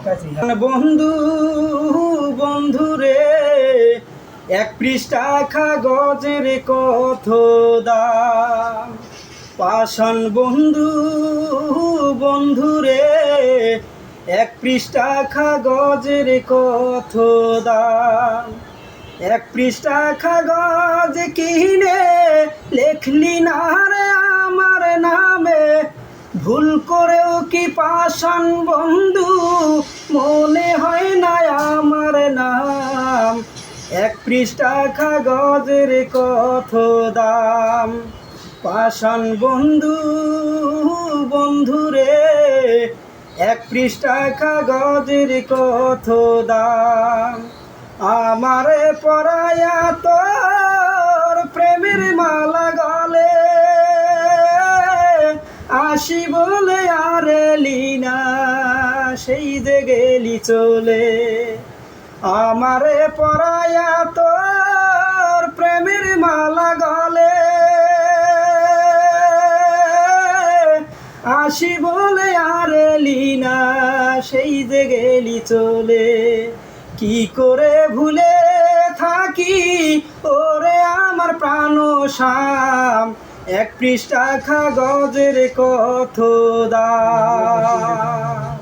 বন্ধু বন্ধু রে, এক পৃষ্ঠা কাগজের কত দাম। পাষাণ বন্ধু বন্ধু রে, এক পৃষ্ঠা কাগজের কত দাম। এক পৃষ্ঠা কাগজ কিনে লেখলি না রে আমার নামে, ভুল করেও কি পাষাণ বন্ধু মনে হয় না আমার নাম। এক পৃষ্ঠা কাগজের কত দাম। পাষাণ বন্ধু বন্ধু রে, এক পৃষ্ঠা কাগজের কত দাম। আমারে পরায়া তোর প্রেমের মালা গলে, আসি বলে আর এলি না, সেই যে গেলি চলে। আমারে পরায়া তোর প্রেমের মালা গলে, আসি বলে আর এলি না, সেই যে গেলি চলে। কি করে ভুলে থাকি ওরে আমার প্রাণ শাম, এক পৃষ্ঠা কাগজের কত দাম।